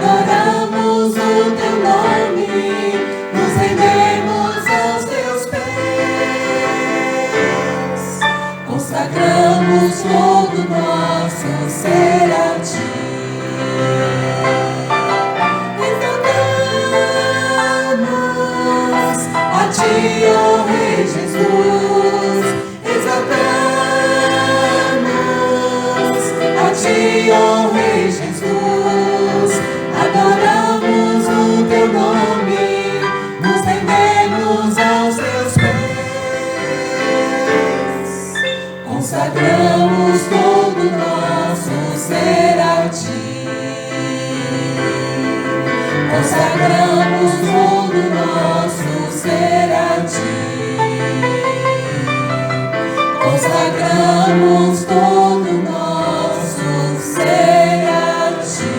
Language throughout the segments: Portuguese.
adoramos o teu nome, nos rendemos aos teus pés, consagramos todo nosso ser a ti. Exaltamos a ti, ó Rei Jesus, exaltamos a ti, ó Rei Jesus, adoramos o teu nome, nos rendemos aos teus pés, consagramos todo nosso ser a ti, consagramos todo nosso ser a ti, consagramos todo nosso ser a ti.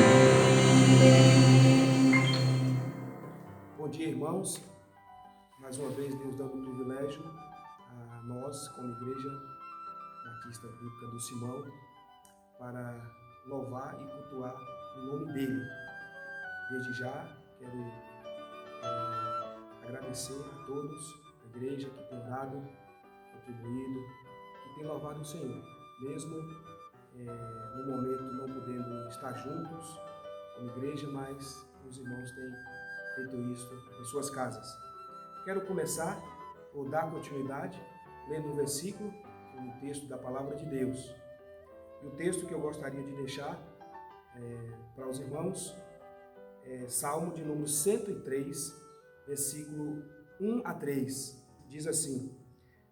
Bom dia, irmãos. Mais uma vez, Deus dando o privilégio a nós, como Igreja Batista Bíblica do Simão, para louvar e cultuar o nome dele. Desde já, quero agradecer a todos, a igreja que tem orado, contribuído, que tem louvado o Senhor, mesmo no momento não podendo estar juntos como igreja, mas os irmãos têm feito isso em suas casas. Quero começar ou dar continuidade lendo um versículo, um texto da Palavra de Deus. E o texto que eu gostaria de deixar para os irmãos é Salmo de número 103, versículo 1 a 3. Diz assim: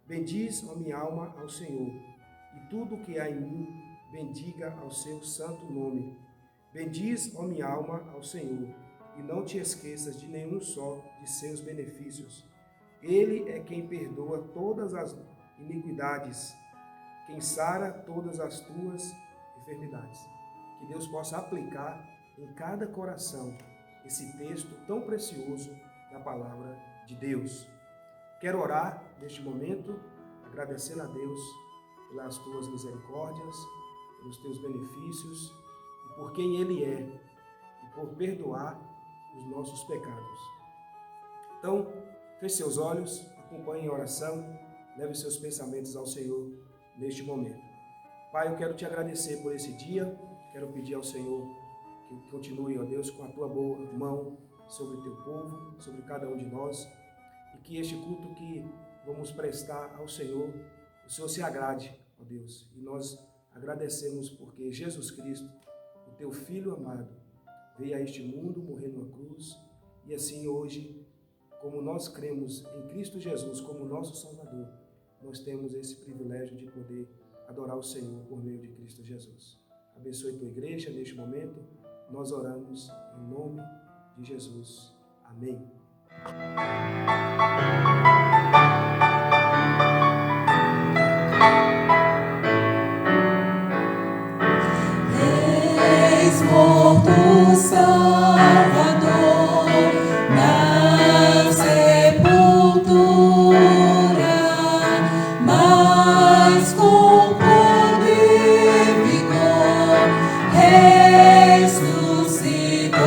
Bendiz, ó minha alma, ao Senhor, e tudo o que há em mim, bendiga ao seu santo nome. Bendiz, ó minha alma, ao Senhor, e não te esqueças de nenhum só de seus benefícios. Ele é quem perdoa todas as iniquidades, quem sara todas as tuas enfermidades. Que Deus possa aplicar em cada coração esse texto tão precioso da Palavra de Deus. Quero orar neste momento, agradecendo a Deus pelas tuas misericórdias, pelos teus benefícios, e por quem Ele é, e por perdoar os nossos pecados. Então, feche seus olhos, acompanhe a oração, leve seus pensamentos ao Senhor neste momento. Pai, eu quero te agradecer por esse dia, quero pedir ao Senhor que continue, ó Deus, com a tua boa mão sobre o teu povo, sobre cada um de nós, e que este culto que vamos prestar ao Senhor, o Senhor se agrade, ó Deus, e nós agradecemos porque Jesus Cristo, o teu Filho amado, veio a este mundo, morrer numa cruz, e assim hoje, como nós cremos em Cristo Jesus como nosso Salvador, nós temos esse privilégio de poder adorar o Senhor por meio de Cristo Jesus. Abençoe tua igreja neste momento, nós oramos em nome de Jesus. Amém. Eis morto Salvador na sepultura, mas com poder e vigor ressuscitou.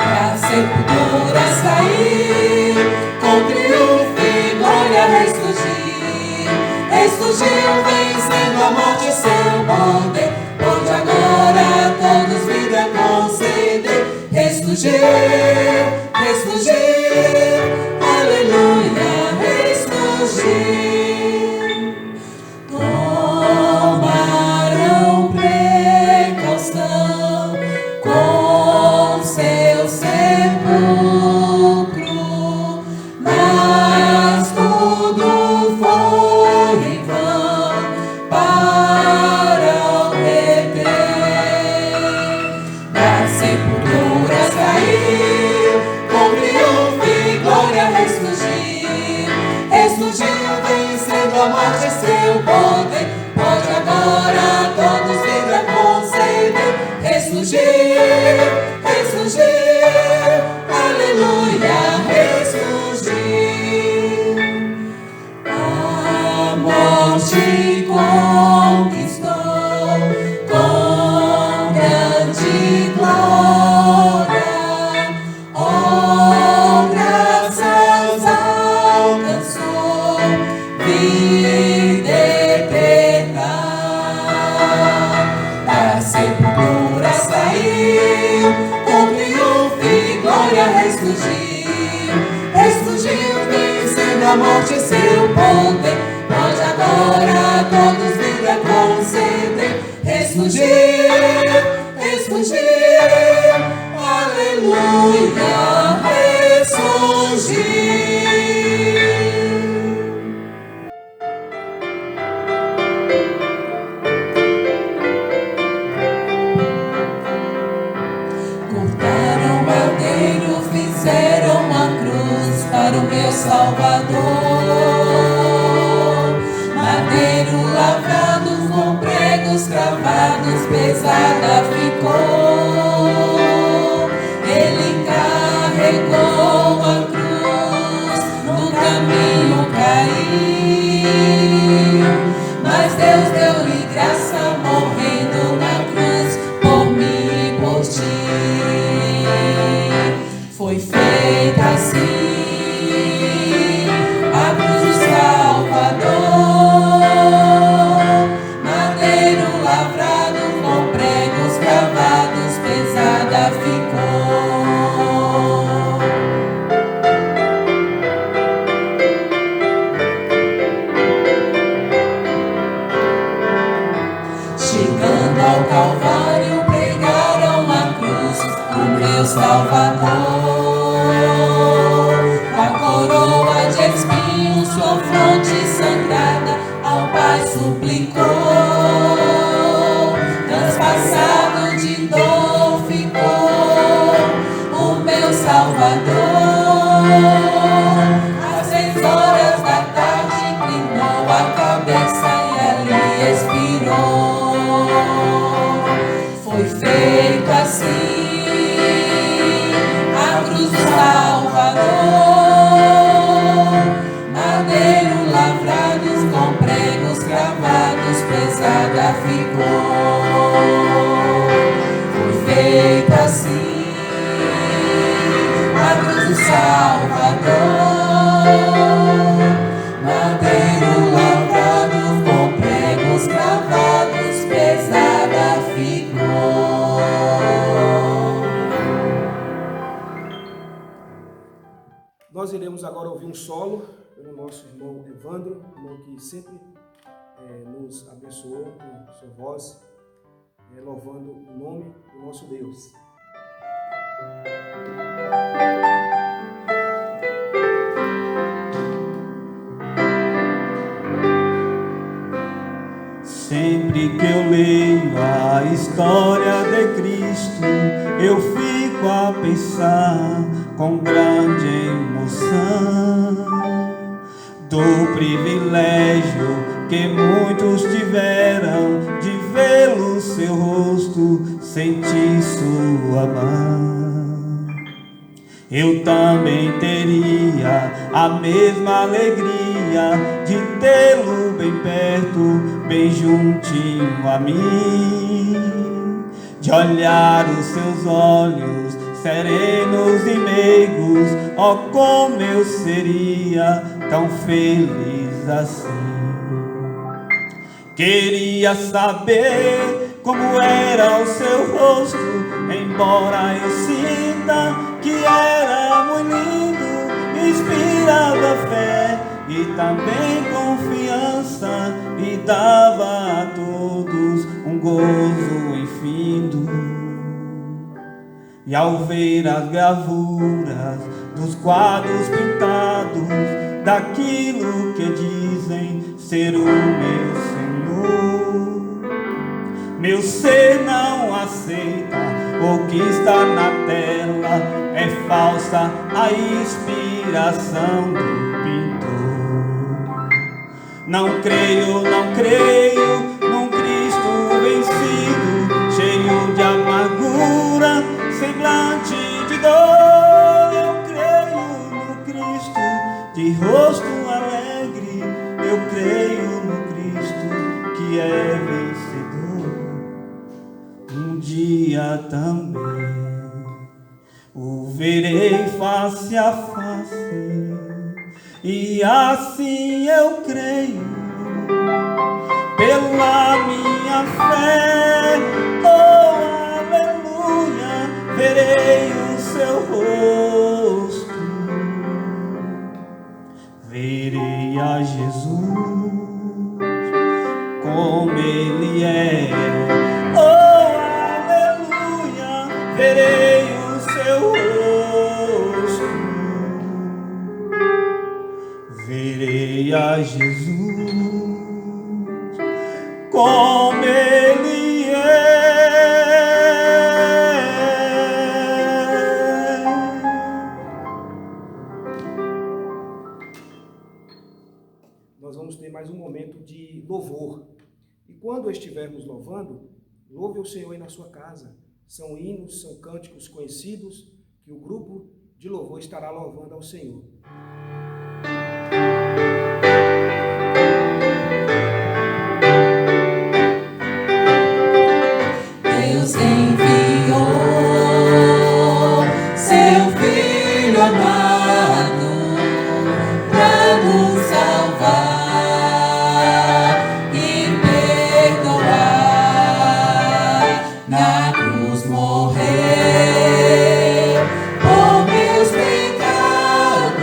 A sepultura sair, com triunfo e glória ressurgir, ressurgiu vencendo a morte e seu poder, onde agora todos vida conceder. Ressurgiu, ressurgiu, aleluia, ressurgiu. Tomaram precaução com seu sepulcro, mas tudo foi em vão para o reter. Da sepultura saiu, com triunfo e glória ressurgiu, ressurgiu vencendo a morte e seu poder, pode agora todos vida conceder. Ressurgiu, ressurgiu, aleluia, ressurgiu. A morte conquistou com grande glória. ressurgiu, vencendo a morte e seu poder. Pode agora todos vida conceder. Ressurgiu, aleluia, ressurgiu. Cortaram madeiro, fizeram uma cruz para o meu Salvador. Madeiro lavrado com pregos cravados, pesada ficou. Ele carregou a cruz, no caminho caiu, mas Deus deu-lhe graça, morrendo na cruz por mim e por ti. Foi feita assim a cruz do Salvador. Madeiro lavrado com pregos cravados, pesada ficou. Chegando ao Calvário, pregaram a cruz, o meu Salvador. A coroa de espinhos, sua fronte sangrada, ao Pai suplicou. Transpassado de dor ficou o meu Salvador. Às 6 horas da tarde inclinou a cabeça e ali expirou. Foi feito assim a cruz do Salvador. Madeiro lavrados com pregos cravados, pesada ficou. Foi feito assim a cruz do Salvador. Madeiro lavrado com pregos cravados, pesada ficou. Nós iremos agora ouvir um solo pelo nosso irmão Evandro, irmão que sempre nos abençoou com sua voz, louvando o nome do nosso Deus. Sempre que eu leio a história de Cristo, eu fico a pensar com grande emoção do privilégio que muitos tiveram de vê-lo, seu rosto, sentir sua mão. Eu também teria a mesma alegria de tê-lo bem perto, bem juntinho a mim, de olhar os seus olhos serenos e meigos. Oh, como eu seria tão feliz assim. Queria saber como era o seu rosto, embora eu sinta que era muito lindo. Inspirava fé e também confiança, e dava a todos um gozo infindo. E ao ver as gravuras dos quadros pintados, daquilo que dizem ser o meu Senhor, meu ser não aceita o que está na tela, é falsa a inspiração do pintor. Não creio num Cristo vencido, cheio de amargura, semblante de dor. Eu creio no Cristo de rosto alegre, eu creio no Cristo que é vencedor. Um dia também o verei face a face, e assim eu creio pela minha fé. Oh, aleluia, verei o seu rosto. verei o seu rosto, verei a Jesus como Ele é. Nós vamos ter mais um momento de louvor. E quando estivermos louvando, louve o Senhor aí na sua casa. São hinos, são cânticos conhecidos que o grupo de louvor estará louvando ao Senhor. Deus enviou seu Filho amado para nos salvar e perdoar. Na cruz morreu por meus pecados,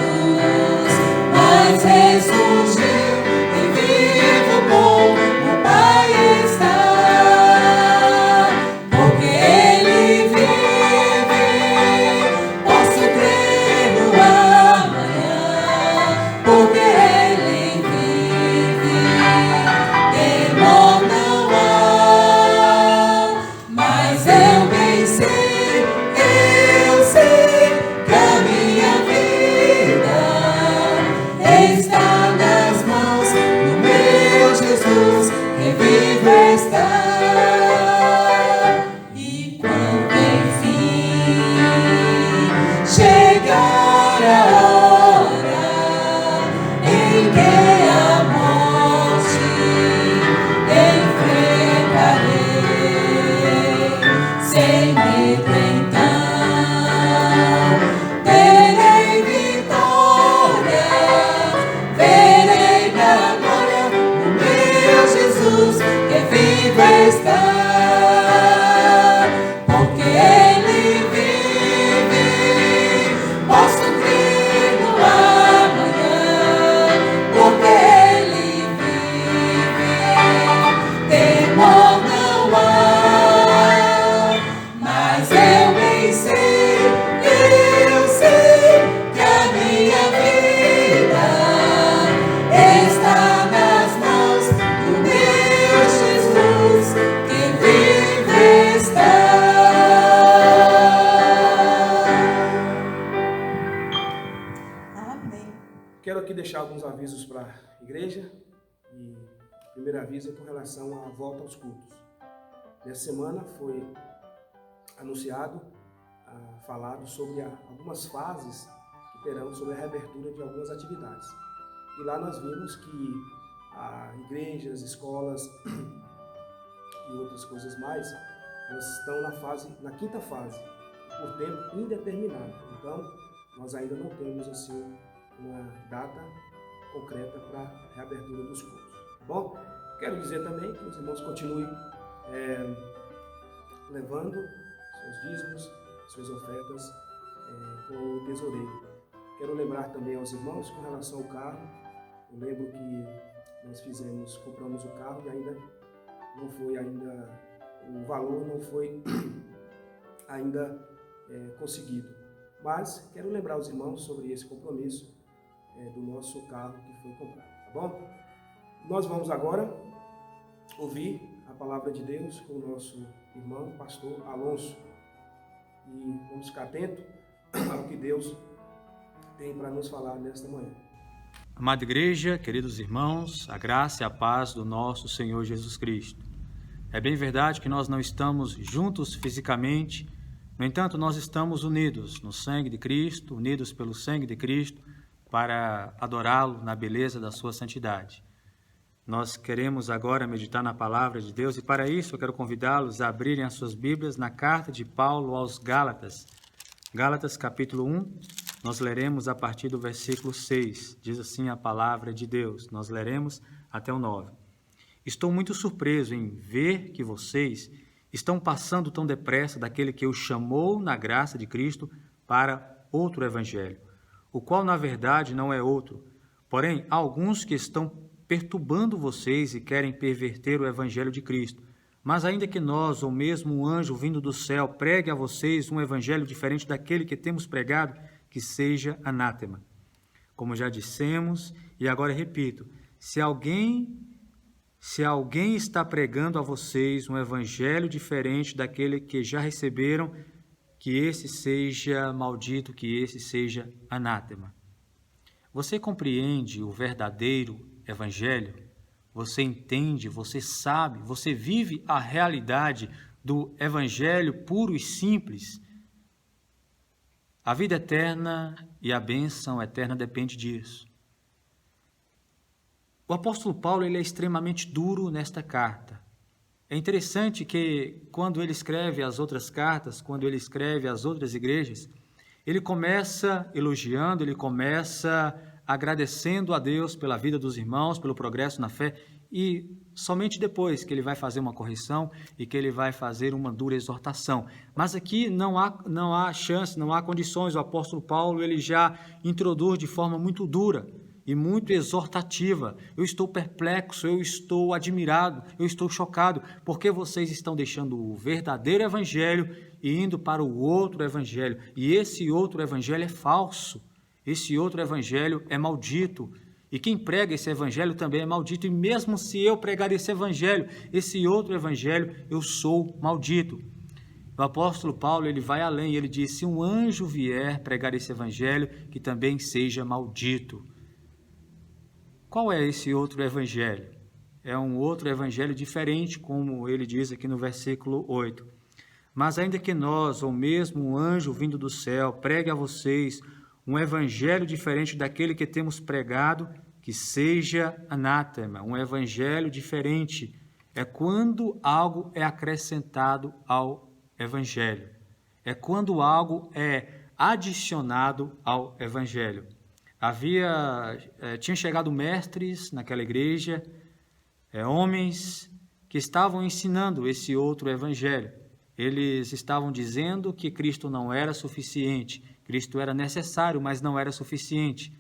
mas ressurgiu e vivo com o Pai está. Porque Ele vive, posso crer no amanhã. Porque Ele vive, temor não há. Mas eu bem sei que a minha vida está nas mãos do meu Jesus, que vive está. E quando enfim chegar a hora em que a morte enfrentarei, sem medo então terei vitória, verei na glória o meu Jesus, que vive está. Porque Ele vive, posso crer no amanhã. Porque Ele vive, temor não há. Mas eu bem sei que a minha vida está nas mãos do meu Jesus, que vive está. Amém. Quero aqui deixar alguns avisos para a igreja. E o primeiro aviso é com relação à volta aos cultos. Nessa semana foi anunciado, falado sobre algumas fases que terão sobre a reabertura de algumas atividades. E lá nós vimos que igrejas, escolas e outras coisas mais, elas estão na quinta fase, por tempo indeterminado. Então, nós ainda não temos assim uma data concreta para a reabertura dos cultos. Tá bom? Quero dizer também que os irmãos continuem levando seus dízimos, suas ofertas com o tesoureiro. Quero lembrar também aos irmãos com relação ao carro. Eu lembro que nós compramos o carro e ainda não foi o valor não foi ainda conseguido. Mas quero lembrar os irmãos sobre esse compromisso do nosso carro que foi comprado, tá bom? Nós vamos agora ouvir a palavra de Deus com o nosso irmão, pastor Alonso. E vamos ficar atentos ao que Deus tem para nos falar nesta manhã. Amada igreja, queridos irmãos, a graça e a paz do nosso Senhor Jesus Cristo. É bem verdade que nós não estamos juntos fisicamente, no entanto, nós estamos unidos no sangue de Cristo, unidos pelo sangue de Cristo, para adorá-lo na beleza da sua santidade. Nós queremos agora meditar na palavra de Deus e para isso eu quero convidá-los a abrirem as suas Bíblias na carta de Paulo aos Gálatas. Gálatas capítulo 1, nós leremos a partir do versículo 6, diz assim a palavra de Deus, nós leremos até o 9. Estou muito surpreso em ver que vocês estão passando tão depressa daquele que o chamou na graça de Cristo para outro evangelho, o qual na verdade não é outro. Porém, há alguns que estão perturbando vocês e querem perverter o evangelho de Cristo. Mas ainda que nós, ou mesmo um anjo vindo do céu, pregue a vocês um evangelho diferente daquele que temos pregado, que seja anátema. Como já dissemos, e agora repito, se alguém está pregando a vocês um evangelho diferente daquele que já receberam, que esse seja maldito, que esse seja anátema. Você compreende o verdadeiro evangelho? Você entende, você sabe, você vive a realidade do evangelho puro e simples? A vida eterna e a bênção eterna depende disso. O apóstolo Paulo ele é extremamente duro nesta carta. É interessante que quando ele escreve as outras cartas, quando ele escreve as outras igrejas, ele começa elogiando, ele começa agradecendo a Deus pela vida dos irmãos, pelo progresso na fé, e somente depois que ele vai fazer uma correção e que ele vai fazer uma dura exortação. Mas aqui não há chance, não há condições. O apóstolo Paulo ele já introduz de forma muito dura e muito exortativa. Eu estou perplexo, eu estou admirado, eu estou chocado, porque vocês estão deixando o verdadeiro evangelho e indo para o outro evangelho. E esse outro evangelho é falso. Esse outro evangelho é maldito, e quem prega esse evangelho também é maldito, e mesmo se eu pregar esse outro evangelho, eu sou maldito. O apóstolo Paulo ele vai além, ele diz, se um anjo vier pregar esse evangelho, que também seja maldito. Qual é esse outro evangelho? É um outro evangelho diferente, como ele diz aqui no versículo 8. Mas ainda que nós, ou mesmo um anjo vindo do céu, pregue a vocês um evangelho diferente daquele que temos pregado, que seja anátema. Um evangelho diferente é quando algo é acrescentado ao evangelho. É quando algo é adicionado ao evangelho. Tinha chegado mestres naquela igreja, homens que estavam ensinando esse outro evangelho. Eles estavam dizendo que Cristo não era suficiente. Cristo era necessário, mas não era suficiente.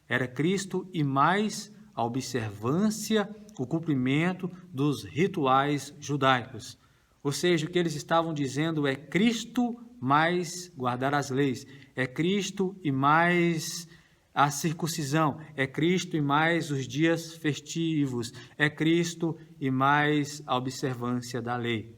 Era Cristo e mais a observância, o cumprimento dos rituais judaicos. Ou seja, o que eles estavam dizendo é Cristo mais guardar as leis. É Cristo e mais a circuncisão. É Cristo e mais os dias festivos. É Cristo e mais a observância da lei.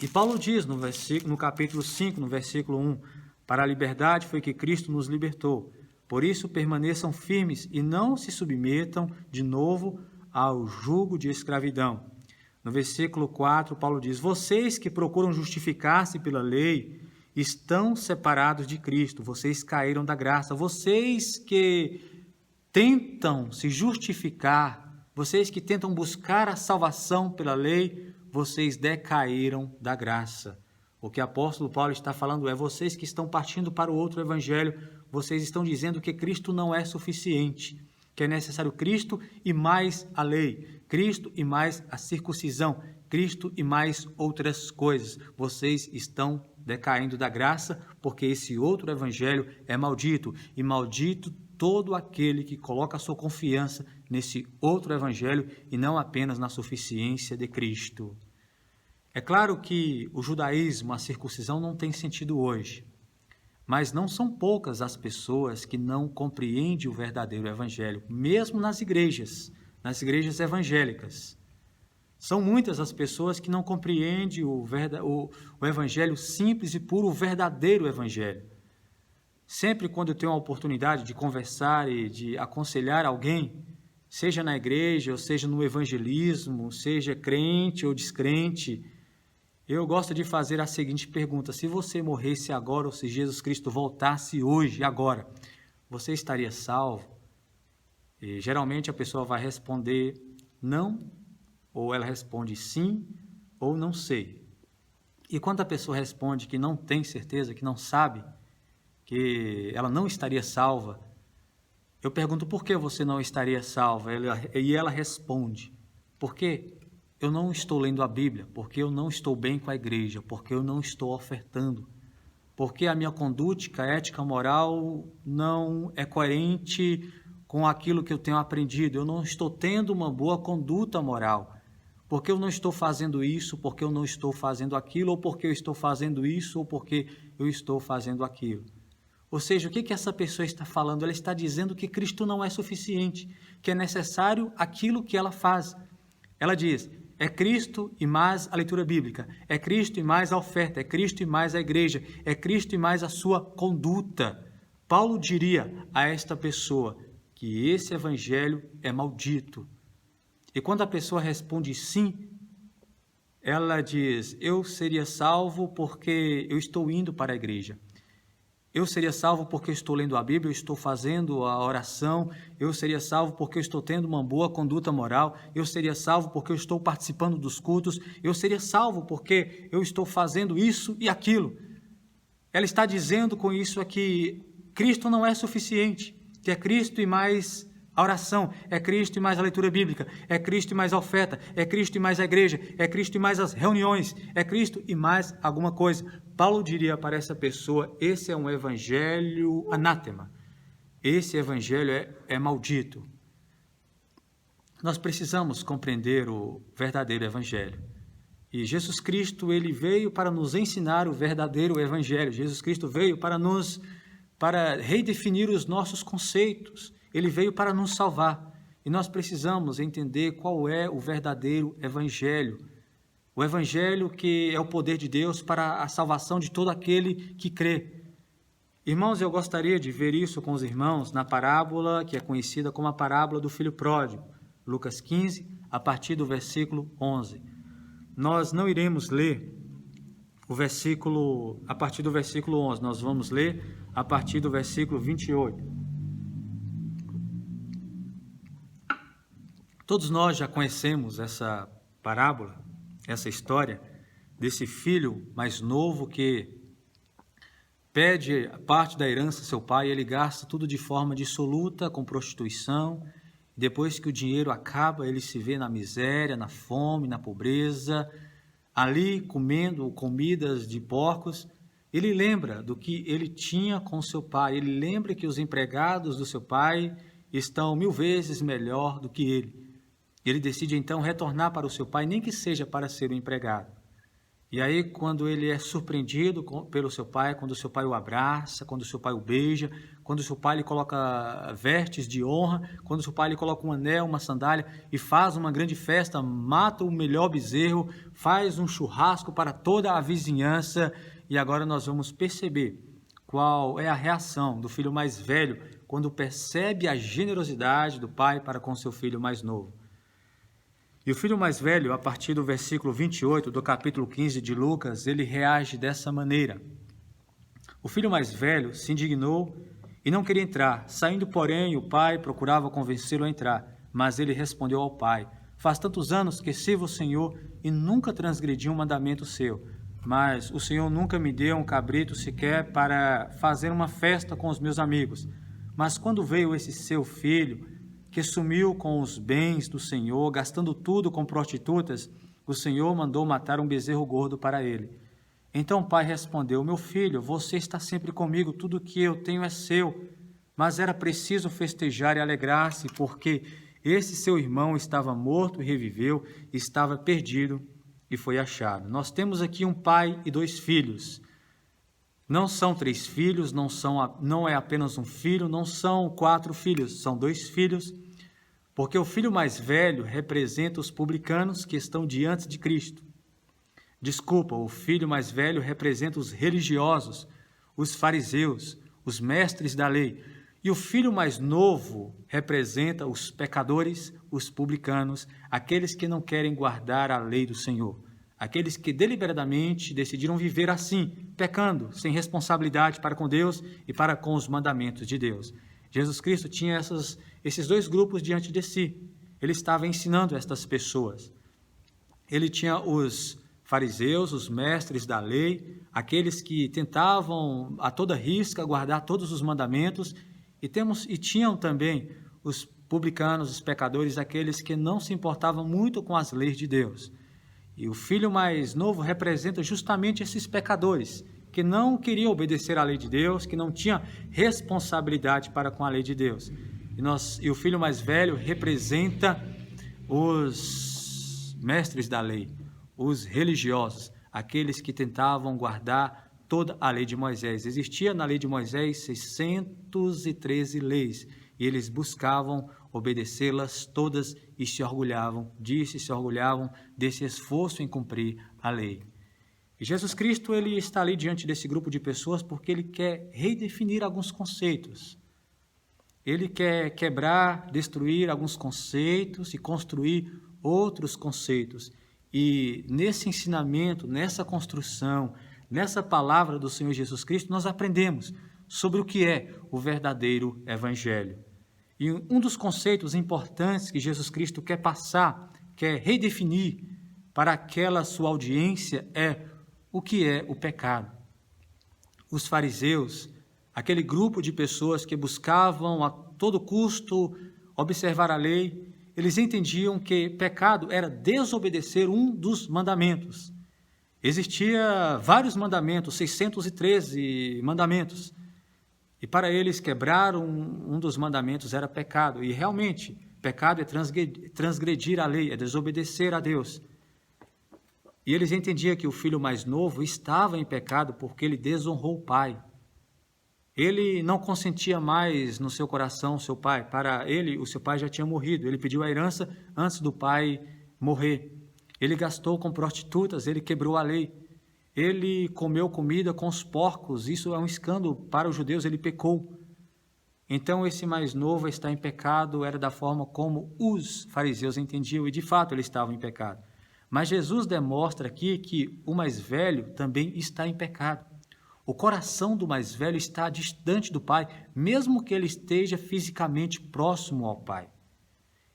E Paulo diz no capítulo 5, no versículo 1, para a liberdade foi que Cristo nos libertou. Por isso permaneçam firmes e não se submetam de novo ao jugo de escravidão. No versículo 4, Paulo diz, vocês que procuram justificar-se pela lei estão separados de Cristo, vocês caíram da graça. Vocês que tentam se justificar, vocês que tentam buscar a salvação pela lei, vocês decaíram da graça. O que o apóstolo Paulo está falando é, vocês que estão partindo para o outro evangelho, vocês estão dizendo que Cristo não é suficiente, que é necessário Cristo e mais a lei, Cristo e mais a circuncisão, Cristo e mais outras coisas. Vocês estão decaindo da graça, porque esse outro evangelho é maldito, e maldito todo aquele que coloca a sua confiança nesse outro evangelho e não apenas na suficiência de Cristo. É claro que o judaísmo, a circuncisão não tem sentido hoje, mas não são poucas as pessoas que não compreendem o verdadeiro evangelho, mesmo nas igrejas evangélicas. São muitas as pessoas que não compreendem o evangelho simples e puro, o verdadeiro evangelho. Sempre quando eu tenho a oportunidade de conversar e de aconselhar alguém, seja na igreja, ou seja no evangelismo, seja crente ou descrente, eu gosto de fazer a seguinte pergunta: se você morresse agora, ou se Jesus Cristo voltasse hoje, agora, você estaria salvo? E geralmente a pessoa vai responder não, ou ela responde sim, ou não sei. E quando a pessoa responde que não tem certeza, que não sabe, que ela não estaria salva, eu pergunto, por que você não estaria salva? E ela responde, porque eu não estou lendo a Bíblia, porque eu não estou bem com a igreja, porque eu não estou ofertando, porque a minha conduta ética, moral não é coerente com aquilo que eu tenho aprendido, eu não estou tendo uma boa conduta moral, porque eu não estou fazendo isso, porque eu não estou fazendo aquilo, ou porque eu estou fazendo isso, ou porque eu estou fazendo aquilo. Ou seja, o que essa pessoa está falando? Ela está dizendo que Cristo não é suficiente, que é necessário aquilo que ela faz. Ela diz, é Cristo e mais a leitura bíblica, é Cristo e mais a oferta, é Cristo e mais a igreja, é Cristo e mais a sua conduta. Paulo diria a esta pessoa que esse evangelho é maldito. E quando a pessoa responde sim, ela diz, eu seria salvo porque eu estou indo para a igreja. Eu seria salvo porque eu estou lendo a Bíblia, eu estou fazendo a oração, eu seria salvo porque eu estou tendo uma boa conduta moral, eu seria salvo porque eu estou participando dos cultos, eu seria salvo porque eu estou fazendo isso e aquilo. Ela está dizendo com isso aqui, Cristo não é suficiente, que é Cristo e mais a oração, é Cristo e mais a leitura bíblica, é Cristo e mais a oferta, é Cristo e mais a igreja, é Cristo e mais as reuniões, é Cristo e mais alguma coisa. Paulo diria para essa pessoa, esse é um evangelho anátema, esse evangelho é maldito. Nós precisamos compreender o verdadeiro evangelho. E Jesus Cristo, ele veio para nos ensinar o verdadeiro evangelho. Jesus Cristo veio para redefinir os nossos conceitos. Ele veio para nos salvar e nós precisamos entender qual é o verdadeiro evangelho. O evangelho que é o poder de Deus para a salvação de todo aquele que crê. Irmãos, eu gostaria de ver isso com os irmãos na parábola que é conhecida como a parábola do filho pródigo, Lucas 15, a partir do versículo 11. Nós não iremos ler o versículo a partir do versículo 11, nós vamos ler a partir do versículo 28. Todos nós já conhecemos essa parábola, essa história desse filho mais novo que pede parte da herança ao seu pai e ele gasta tudo de forma dissoluta com prostituição. Depois que o dinheiro acaba, ele se vê na miséria, na fome, na pobreza, ali comendo comidas de porcos. Ele lembra do que ele tinha com seu pai, ele lembra que os empregados do seu pai estão 1000 vezes melhor do que ele. Ele decide então retornar para o seu pai, nem que seja para ser um empregado. E aí, quando ele é surpreendido pelo seu pai, quando o seu pai o abraça, quando o seu pai o beija, quando o seu pai lhe coloca vestes de honra, quando o seu pai lhe coloca um anel, uma sandália e faz uma grande festa, mata o melhor bezerro, faz um churrasco para toda a vizinhança. E agora nós vamos perceber qual é a reação do filho mais velho quando percebe a generosidade do pai para com seu filho mais novo. E o filho mais velho, a partir do versículo 28 do capítulo 15 de Lucas, ele reage dessa maneira. O filho mais velho se indignou e não queria entrar. Saindo, porém, o pai procurava convencê-lo a entrar, mas ele respondeu ao pai, faz tantos anos que sirvo o Senhor e nunca transgredi um mandamento seu, mas o Senhor nunca me deu um cabrito sequer para fazer uma festa com os meus amigos. Mas quando veio esse seu filho, que sumiu com os bens do Senhor, gastando tudo com prostitutas, o Senhor mandou matar um bezerro gordo para ele. Então o pai respondeu, meu filho, você está sempre comigo, tudo que eu tenho é seu. Mas era preciso festejar e alegrar-se, porque esse seu irmão estava morto e reviveu, estava perdido e foi achado. Nós temos aqui um pai e 2 filhos. Não são 3 filhos, não é apenas um filho, não são 4 filhos, são 2 filhos, porque o filho mais velho representa os publicanos que estão diante de Cristo. Desculpa, o filho mais velho representa os religiosos, os fariseus, os mestres da lei. E o filho mais novo representa os pecadores, os publicanos, aqueles que não querem guardar a lei do Senhor. Aqueles que deliberadamente decidiram viver assim, pecando, sem responsabilidade para com Deus e para com os mandamentos de Deus. Jesus Cristo tinha esses 2 grupos diante de si. Ele estava ensinando estas pessoas. Ele tinha os fariseus, os mestres da lei, aqueles que tentavam a toda risca guardar todos os mandamentos, e tinham também os publicanos, os pecadores, aqueles que não se importavam muito com as leis de Deus. E o filho mais novo representa justamente esses pecadores, que não queriam obedecer à lei de Deus, que não tinham responsabilidade para com a lei de Deus. E o filho mais velho representa os mestres da lei, os religiosos, aqueles que tentavam guardar toda a lei de Moisés. Existia na lei de Moisés 613 leis, e eles buscavam obedecê-las todas e se orgulhavam desse esforço em cumprir a lei. E Jesus Cristo, ele está ali diante desse grupo de pessoas porque ele quer redefinir alguns conceitos. Ele quer quebrar, destruir alguns conceitos e construir outros conceitos. E nesse ensinamento, nessa construção, nessa palavra do Senhor Jesus Cristo, nós aprendemos sobre o que é o verdadeiro Evangelho. E um dos conceitos importantes que Jesus Cristo quer passar, quer redefinir para aquela sua audiência é o que é o pecado. Os fariseus, aquele grupo de pessoas que buscavam a todo custo observar a lei, eles entendiam que pecado era desobedecer um dos mandamentos. Existia vários mandamentos, 613 mandamentos. E para eles quebrar um dos mandamentos era pecado. E realmente, pecado é transgredir a lei, é desobedecer a Deus. E eles entendiam que o filho mais novo estava em pecado porque ele desonrou o pai. Ele não consentia mais no seu coração o seu pai. Para ele, o seu pai já tinha morrido. Ele pediu a herança antes do pai morrer. Ele gastou com prostitutas, ele quebrou a lei. Ele comeu comida com os porcos. Isso é um escândalo para os judeus, ele pecou. Então, esse mais novo está em pecado, era da forma como os fariseus entendiam, e de fato ele estava em pecado. Mas Jesus demonstra aqui que o mais velho também está em pecado. O coração do mais velho está distante do Pai, mesmo que ele esteja fisicamente próximo ao Pai.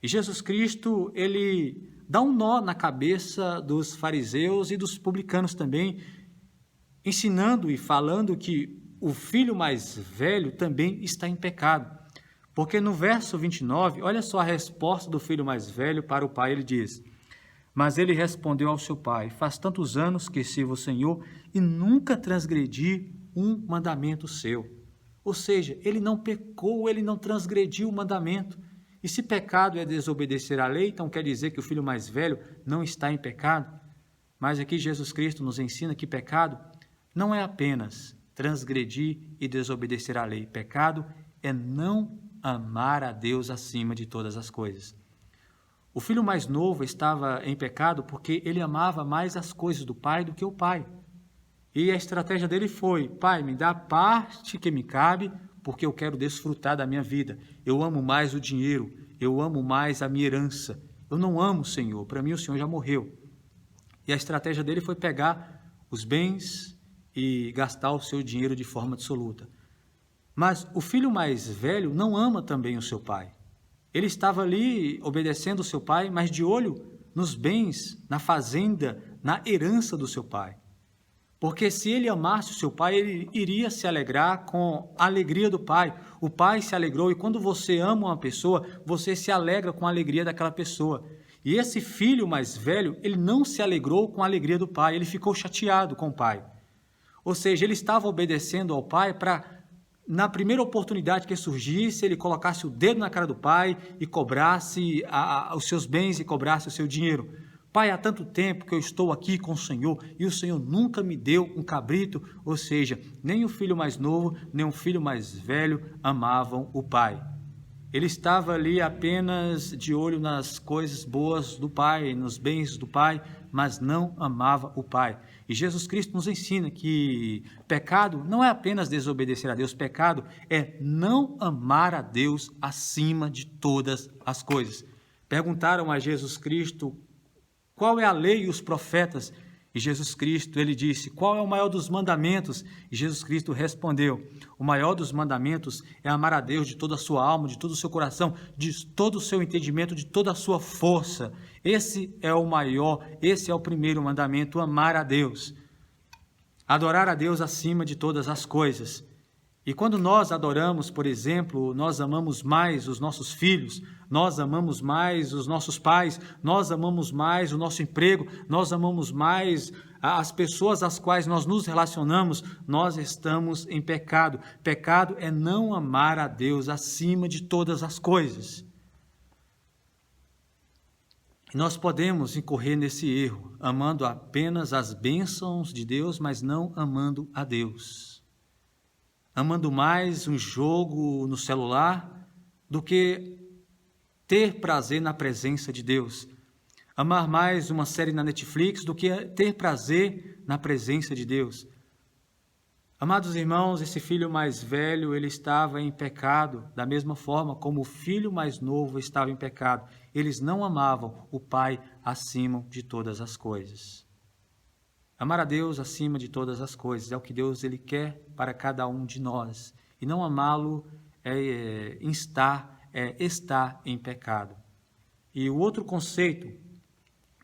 E Jesus Cristo, ele dá um nó na cabeça dos fariseus e dos publicanos também, ensinando e falando que o filho mais velho também está em pecado. Porque no verso 29, olha só a resposta do filho mais velho para o pai, ele diz: mas ele respondeu ao seu pai: faz tantos anos que sirvo o Senhor e nunca transgredi um mandamento seu. Ou seja, ele não pecou, ele não transgrediu o mandamento. E se pecado é desobedecer à lei, então quer dizer que o filho mais velho não está em pecado? Mas aqui Jesus Cristo nos ensina que pecado não é apenas transgredir e desobedecer à lei. Pecado é não amar a Deus acima de todas as coisas. O filho mais novo estava em pecado porque ele amava mais as coisas do pai do que o pai. E a estratégia dele foi: pai, me dá a parte que me cabe, porque eu quero desfrutar da minha vida. Eu amo mais o dinheiro, eu amo mais a minha herança. Eu não amo o Senhor, para mim o Senhor já morreu. E a estratégia dele foi pegar os bens e gastar o seu dinheiro de forma absoluta. Mas o filho mais velho não ama também o seu pai. Ele estava ali obedecendo o seu pai, mas de olho nos bens, na fazenda, na herança do seu pai. Porque se ele amasse o seu pai, ele iria se alegrar com a alegria do pai. O pai se alegrou, e quando você ama uma pessoa, você se alegra com a alegria daquela pessoa. E esse filho mais velho, ele não se alegrou com a alegria do pai, ele ficou chateado com o pai. Ou seja, ele estava obedecendo ao pai para, na primeira oportunidade que surgisse, ele colocasse o dedo na cara do pai e cobrasse os seus bens e cobrasse o seu dinheiro. Pai, há tanto tempo que eu estou aqui com o Senhor e o Senhor nunca me deu um cabrito. Ou seja, nem o filho mais novo, nem o filho mais velho amavam o pai. Ele estava ali apenas de olho nas coisas boas do pai, nos bens do pai, mas não amava o pai. E Jesus Cristo nos ensina que pecado não é apenas desobedecer a Deus, pecado é não amar a Deus acima de todas as coisas. Perguntaram a Jesus Cristo qual é a lei e os profetas? E Jesus Cristo, ele disse: qual é o maior dos mandamentos? E Jesus Cristo respondeu: o maior dos mandamentos é amar a Deus de toda a sua alma, de todo o seu coração, de todo o seu entendimento, de toda a sua força. Esse é o maior, esse é o primeiro mandamento, amar a Deus. Adorar a Deus acima de todas as coisas. E quando nós adoramos, por exemplo, nós amamos mais os nossos filhos, nós amamos mais os nossos pais, nós amamos mais o nosso emprego, nós amamos mais as pessoas às quais nós nos relacionamos, nós estamos em pecado. Pecado é não amar a Deus acima de todas as coisas. Nós podemos incorrer nesse erro, amando apenas as bênçãos de Deus, mas não amando a Deus. Amando mais um jogo no celular do que ter prazer na presença de Deus. Amar mais uma série na Netflix do que ter prazer na presença de Deus. Amados irmãos, esse filho mais velho, ele estava em pecado, da mesma forma como o filho mais novo estava em pecado. Eles não amavam o Pai acima de todas as coisas. Amar a Deus acima de todas as coisas é o que Deus ele quer para cada um de nós. E não amá-lo é estar em pecado. E o outro conceito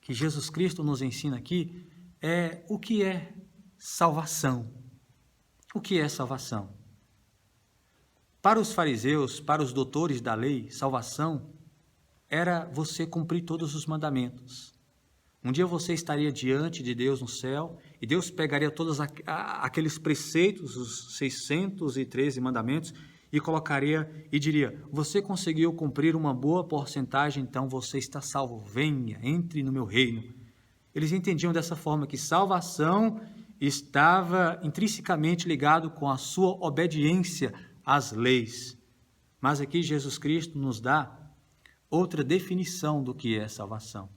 que Jesus Cristo nos ensina aqui é o que é salvação. O que é salvação? Para os fariseus, para os doutores da lei, salvação era você cumprir todos os mandamentos. Um dia você estaria diante de Deus no céu e Deus pegaria todos aqueles preceitos, os 613 mandamentos, e colocaria e diria: você conseguiu cumprir uma boa porcentagem, então você está salvo. Venha, entre no meu reino. Eles entendiam dessa forma que salvação estava intrinsecamente ligado com a sua obediência às leis. Mas aqui Jesus Cristo nos dá outra definição do que é salvação.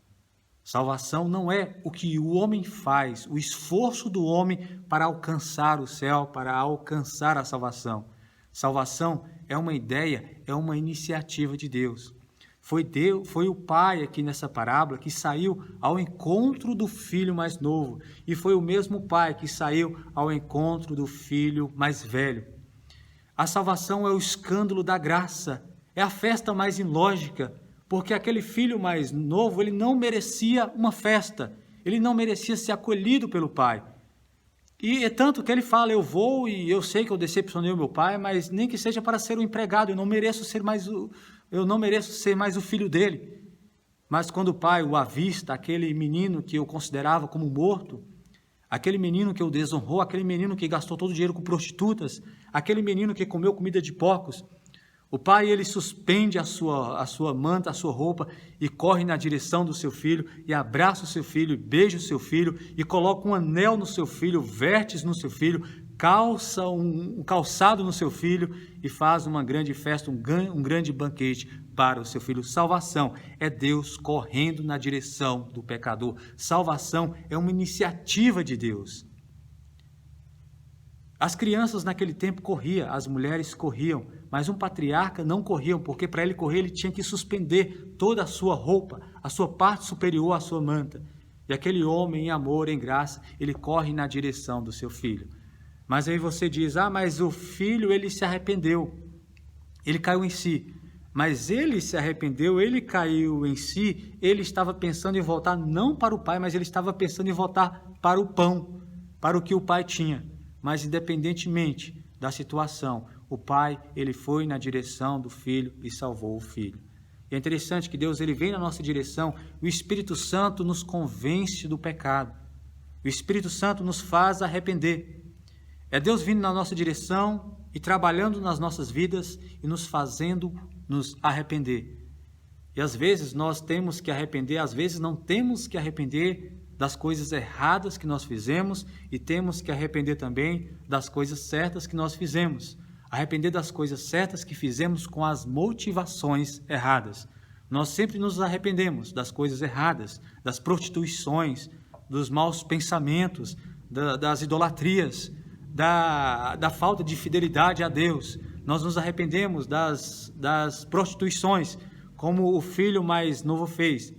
Salvação não é o que o homem faz, o esforço do homem para alcançar o céu, para alcançar a salvação. Salvação é uma ideia, é uma iniciativa de Deus. Foi o pai aqui nessa parábola que saiu ao encontro do filho mais novo. E foi o mesmo pai que saiu ao encontro do filho mais velho. A salvação é o escândalo da graça. É a festa mais ilógica. Porque aquele filho mais novo, ele não merecia uma festa. Ele não merecia ser acolhido pelo pai. E é tanto que ele fala: eu vou e eu sei que eu decepcionei o meu pai, mas nem que seja para ser um empregado. Eu não mereço ser mais o filho dele. Mas quando o pai o avista, aquele menino que eu considerava como morto, aquele menino que o desonrou, aquele menino que gastou todo o dinheiro com prostitutas, aquele menino que comeu comida de porcos, o pai ele suspende a sua manta, a sua roupa e corre na direção do seu filho e abraça o seu filho, e beija o seu filho e coloca um anel no seu filho, vertes no seu filho, calça um calçado no seu filho e faz uma grande festa, um grande banquete para o seu filho. Salvação é Deus correndo na direção do pecador. Salvação é uma iniciativa de Deus. As crianças naquele tempo corriam, as mulheres corriam, mas um patriarca não corria, porque para ele correr ele tinha que suspender toda a sua roupa, a sua parte superior à sua manta. E aquele homem em amor, em graça, ele corre na direção do seu filho. Mas aí você diz: mas o filho ele se arrependeu, ele caiu em si. Mas ele se arrependeu, ele caiu em si, ele estava pensando em voltar não para o pai, mas ele estava pensando em voltar para o pão, para o que o pai tinha. Mas independentemente da situação, o pai ele foi na direção do filho e salvou o filho. E é interessante que Deus ele vem na nossa direção, o Espírito Santo nos convence do pecado, o Espírito Santo nos faz arrepender. É Deus vindo na nossa direção e trabalhando nas nossas vidas e nos fazendo nos arrepender. E às vezes nós temos que arrepender, às vezes não temos que arrepender das coisas erradas que nós fizemos e temos que arrepender também das coisas certas que nós fizemos. Arrepender das coisas certas que fizemos com as motivações erradas. Nós sempre nos arrependemos das coisas erradas, das prostituições, dos maus pensamentos, das idolatrias, da falta de fidelidade a Deus. Nós nos arrependemos das prostituições, como o filho mais novo fez.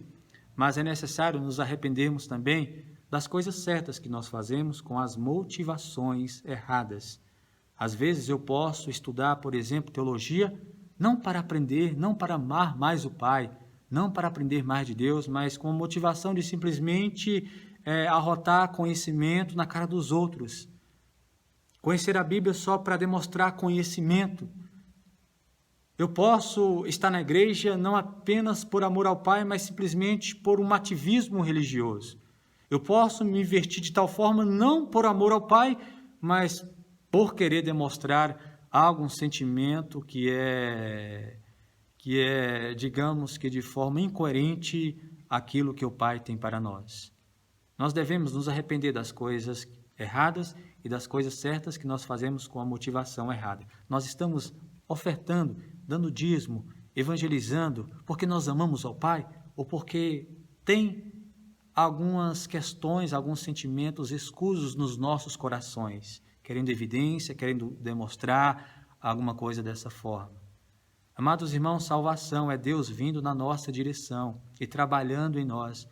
Mas é necessário nos arrependermos também das coisas certas que nós fazemos com as motivações erradas. Às vezes eu posso estudar, por exemplo, teologia, não para aprender, não para amar mais o Pai, não para aprender mais de Deus, mas com a motivação de simplesmente arrotar conhecimento na cara dos outros. Conhecer a Bíblia só para demonstrar conhecimento. Eu posso estar na igreja não apenas por amor ao Pai, mas simplesmente por um ativismo religioso. Eu posso me vestir de tal forma não por amor ao Pai, mas por querer demonstrar algum sentimento que é, digamos que de forma incoerente, aquilo que o Pai tem para nós. Nós devemos nos arrepender das coisas erradas e das coisas certas que nós fazemos com a motivação errada. Nós estamos ofertando, dando dízimo, evangelizando, porque nós amamos ao Pai ou porque tem algumas questões, alguns sentimentos escusos nos nossos corações, querendo evidência, querendo demonstrar alguma coisa dessa forma. Amados irmãos, salvação é Deus vindo na nossa direção e trabalhando em nós.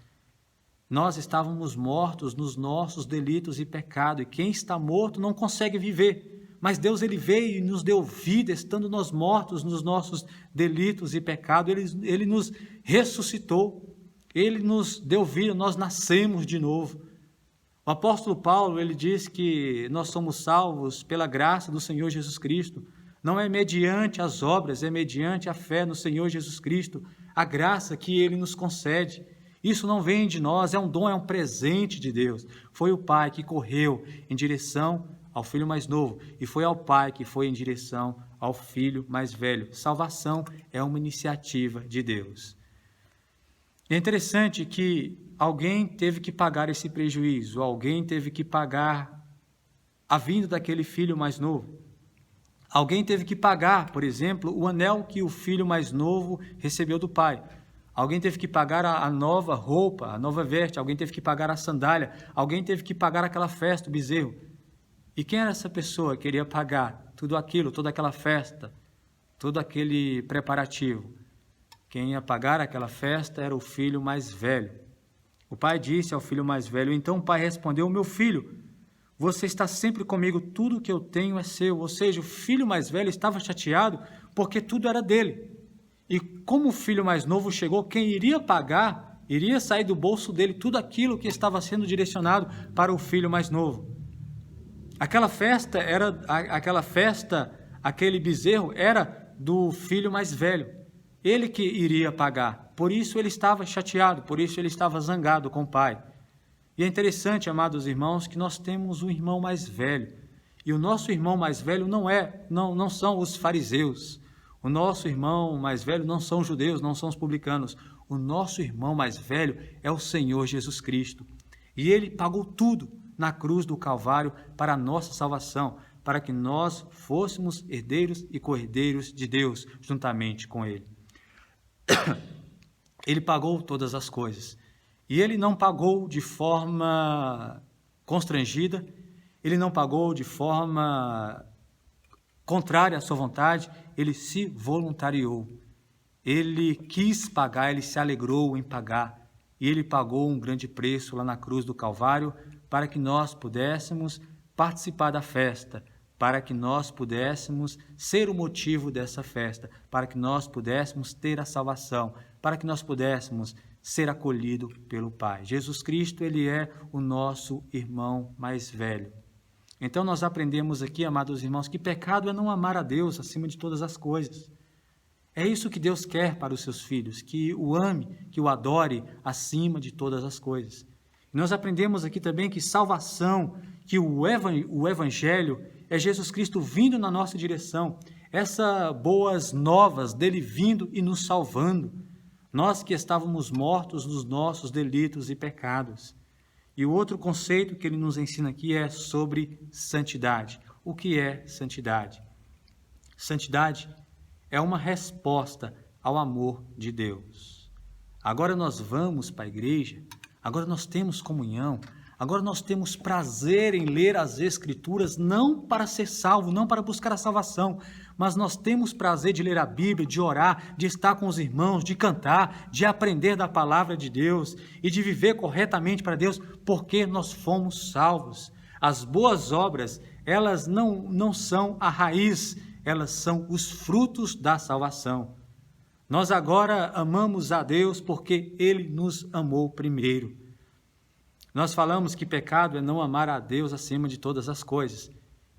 Nós estávamos mortos nos nossos delitos e pecado, e quem está morto não consegue viver. Mas Deus, Ele veio e nos deu vida, estando nós mortos nos nossos delitos e pecado. Ele nos ressuscitou, Ele nos deu vida, nós nascemos de novo. O apóstolo Paulo, ele diz que nós somos salvos pela graça do Senhor Jesus Cristo. Não é mediante as obras, é mediante a fé no Senhor Jesus Cristo, a graça que Ele nos concede. Isso não vem de nós, é um dom, é um presente de Deus. Foi o Pai que correu em direção ao filho mais novo e foi ao Pai que foi em direção ao filho mais velho. Salvação é uma iniciativa de Deus. É interessante que alguém teve que pagar esse prejuízo, alguém teve que pagar a vinda daquele filho mais novo. Alguém teve que pagar, por exemplo, o anel que o filho mais novo recebeu do pai. Alguém teve que pagar a nova roupa, a nova veste. Alguém teve que pagar a sandália. Alguém teve que pagar aquela festa, o bezerro. E quem era essa pessoa que iria pagar tudo aquilo, toda aquela festa, todo aquele preparativo? Quem ia pagar aquela festa era o filho mais velho. O pai disse ao filho mais velho, então o pai respondeu, meu filho, você está sempre comigo, tudo que eu tenho é seu. Ou seja, o filho mais velho estava chateado porque tudo era dele. E como o filho mais novo chegou, quem iria pagar, iria sair do bolso dele tudo aquilo que estava sendo direcionado para o filho mais novo. Aquela festa, aquele bezerro era do filho mais velho. Ele que iria pagar. Por isso ele estava chateado, por isso ele estava zangado com o pai. E é interessante, amados irmãos, que nós temos um irmão mais velho. E o nosso irmão mais velho não são os fariseus. O nosso irmão mais velho não são os judeus, não são os publicanos. O nosso irmão mais velho é o Senhor Jesus Cristo. E Ele pagou tudo na cruz do Calvário para a nossa salvação, para que nós fôssemos herdeiros e co-herdeiros de Deus, juntamente com Ele. Ele pagou todas as coisas. E Ele não pagou de forma constrangida, Ele não pagou de forma contrária à sua vontade, Ele se voluntariou. Ele quis pagar, Ele se alegrou em pagar. E Ele pagou um grande preço lá na cruz do Calvário para que nós pudéssemos participar da festa, para que nós pudéssemos ser o motivo dessa festa, para que nós pudéssemos ter a salvação, para que nós pudéssemos ser acolhido pelo Pai. Jesus Cristo, Ele é o nosso irmão mais velho. Então nós aprendemos aqui, amados irmãos, que pecado é não amar a Deus acima de todas as coisas. É isso que Deus quer para os seus filhos, que o ame, que o adore acima de todas as coisas. E nós aprendemos aqui também que salvação, que o Evangelho é Jesus Cristo vindo na nossa direção, essas boas novas dele vindo e nos salvando. Nós que estávamos mortos nos nossos delitos e pecados. E o outro conceito que ele nos ensina aqui é sobre santidade. O que é santidade? Santidade é uma resposta ao amor de Deus. Agora nós vamos para a igreja, agora nós temos comunhão, agora nós temos prazer em ler as Escrituras, não para ser salvo, não para buscar a salvação, mas nós temos prazer de ler a Bíblia, de orar, de estar com os irmãos, de cantar, de aprender da palavra de Deus e de viver corretamente para Deus, porque nós fomos salvos. As boas obras, elas não são a raiz, elas são os frutos da salvação. Nós agora amamos a Deus porque Ele nos amou primeiro. Nós falamos que pecado é não amar a Deus acima de todas as coisas.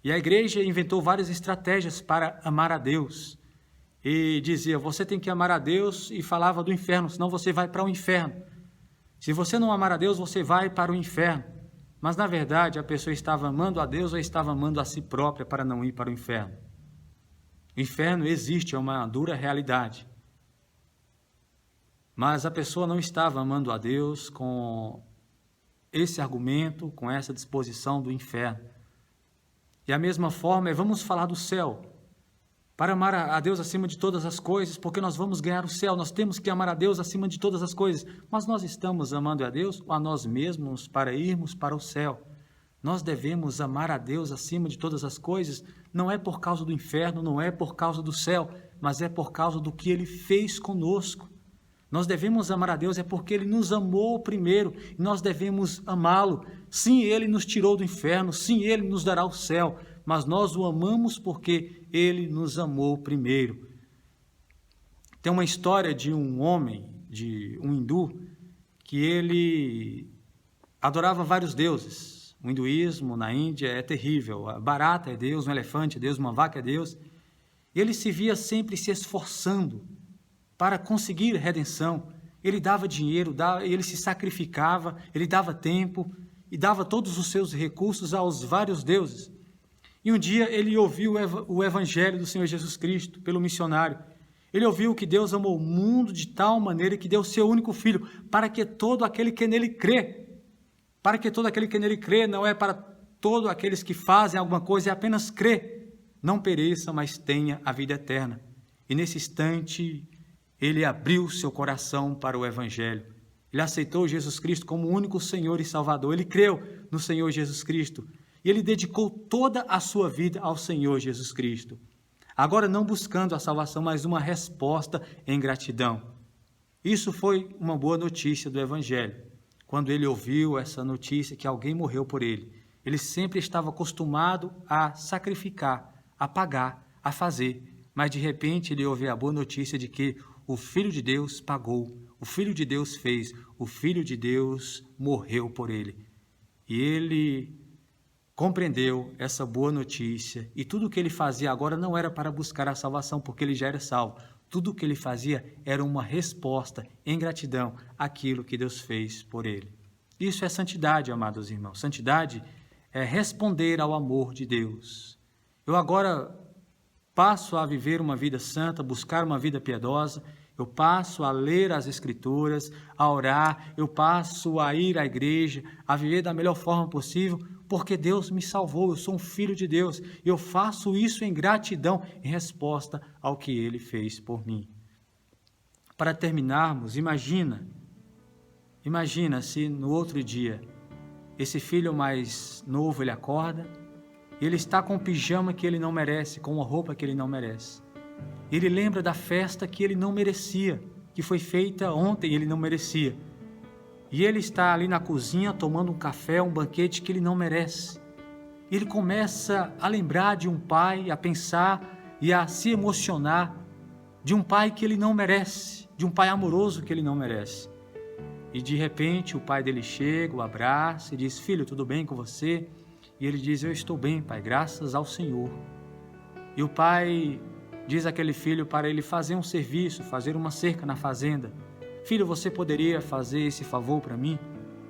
E a igreja inventou várias estratégias para amar a Deus. E dizia, você tem que amar a Deus, e falava do inferno, senão você vai para o inferno. Se você não amar a Deus, você vai para o inferno. Mas, na verdade, a pessoa estava amando a Deus ou estava amando a si própria para não ir para o inferno. O inferno existe, é uma dura realidade. mas a pessoa não estava amando a Deus com esse argumento, com essa disposição do inferno. E a mesma forma vamos falar do céu. Para amar a Deus acima de todas as coisas, porque nós vamos ganhar o céu, nós temos que amar a Deus acima de todas as coisas. Mas nós estamos amando a Deus ou a nós mesmos para irmos para o céu? Nós devemos amar a Deus acima de todas as coisas, não é por causa do inferno, não é por causa do céu, mas é por causa do que Ele fez conosco. Nós devemos amar a Deus porque Ele nos amou primeiro e nós devemos amá-lo. Sim, Ele nos tirou do inferno, sim, Ele nos dará o céu, mas nós o amamos porque Ele nos amou primeiro. Tem uma história de um homem, de um hindu, que ele adorava vários deuses. O hinduísmo na Índia é terrível. A barata é Deus, um elefante é Deus, uma vaca é Deus. E ele se via sempre se esforçando para conseguir redenção. Ele dava dinheiro, ele se sacrificava, ele dava tempo e dava todos os seus recursos aos vários deuses. E um dia ele ouviu o evangelho do Senhor Jesus Cristo pelo missionário. Ele ouviu que Deus amou o mundo de tal maneira que deu seu único filho, para que todo aquele que nele crê, para que todo aquele que nele crê, não é para todos aqueles que fazem alguma coisa, é apenas crê, não pereça, mas tenha a vida eterna. E nesse instante, ele abriu seu coração para o evangelho. Ele aceitou Jesus Cristo como o único Senhor e Salvador. Ele creu no Senhor Jesus Cristo. E ele dedicou toda a sua vida ao Senhor Jesus Cristo. Agora não buscando a salvação, mas uma resposta em gratidão. Isso foi uma boa notícia do evangelho. Quando ele ouviu essa notícia que alguém morreu por ele, ele sempre estava acostumado a sacrificar, a pagar, a fazer. Mas de repente ele ouviu a boa notícia de que o Filho de Deus pagou, o Filho de Deus fez, o Filho de Deus morreu por ele. E ele compreendeu essa boa notícia e tudo o que ele fazia agora não era para buscar a salvação, porque ele já era salvo. Tudo o que ele fazia era uma resposta em gratidão àquilo que Deus fez por ele. Isso é santidade, amados irmãos. Santidade é responder ao amor de Deus. Eu agora passo a viver uma vida santa, buscar uma vida piedosa, eu passo a ler as Escrituras, a orar, eu passo a ir à igreja, a viver da melhor forma possível, porque Deus me salvou, eu sou um filho de Deus, e eu faço isso em gratidão, em resposta ao que Ele fez por mim. Para terminarmos, imagina se no outro dia, esse filho mais novo, ele acorda, e ele está com um pijama que ele não merece, com uma roupa que ele não merece. Ele lembra da festa que ele não merecia, que foi feita ontem e ele não merecia. E ele está ali na cozinha tomando um café, um banquete que ele não merece. Ele começa a lembrar de um pai, a pensar e a se emocionar de um pai que ele não merece, de um pai amoroso que ele não merece. E de repente o pai dele chega, o abraça e diz: filho, tudo bem com você? E ele diz: eu estou bem, pai, graças ao Senhor. E o pai diz àquele filho para ele fazer um serviço, fazer uma cerca na fazenda. Filho, você poderia fazer esse favor para mim?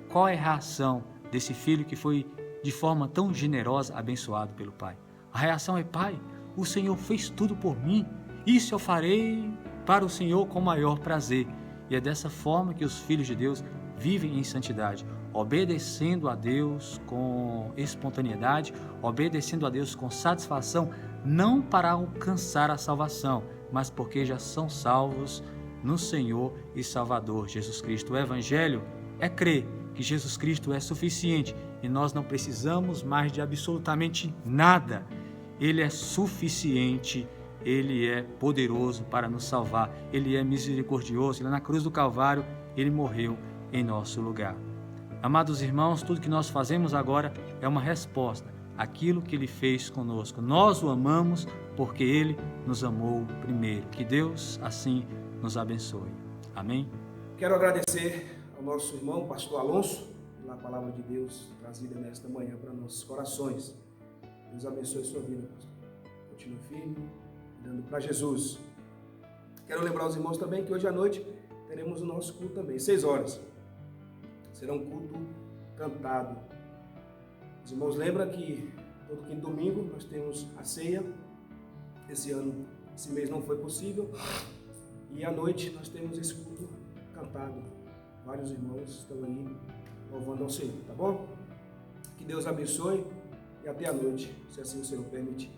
Qual é a reação desse filho que foi de forma tão generosa abençoado pelo pai? A reação é: pai, o Senhor fez tudo por mim, isso eu farei para o Senhor com maior prazer. E é dessa forma que os filhos de Deus vivem em santidade, obedecendo a Deus com espontaneidade, obedecendo a Deus com satisfação, não para alcançar a salvação, mas porque já são salvos no Senhor e Salvador Jesus Cristo. O Evangelho é crer que Jesus Cristo é suficiente e nós não precisamos mais de absolutamente nada. Ele é suficiente, Ele é poderoso para nos salvar, Ele é misericordioso. Ele, na cruz do Calvário, Ele morreu em nosso lugar. Amados irmãos, tudo que nós fazemos agora é uma resposta àquilo que Ele fez conosco. Nós o amamos porque Ele nos amou primeiro. Que Deus assim nos abençoe. Amém? Quero agradecer ao nosso irmão, pastor Alonso, pela palavra de Deus trazida nesta manhã para nossos corações. Deus abençoe a sua vida, pastor. Continue firme, dando para Jesus. Quero lembrar os irmãos também que hoje à noite teremos o nosso culto também, 6 horas. Será um culto cantado. Os irmãos lembram que todo quinto domingo nós temos a ceia. Esse mês não foi possível. E à noite nós temos esse culto cantado. Vários irmãos estão aí louvando ao Senhor, tá bom? Que Deus abençoe e até a noite, se assim o Senhor permitir.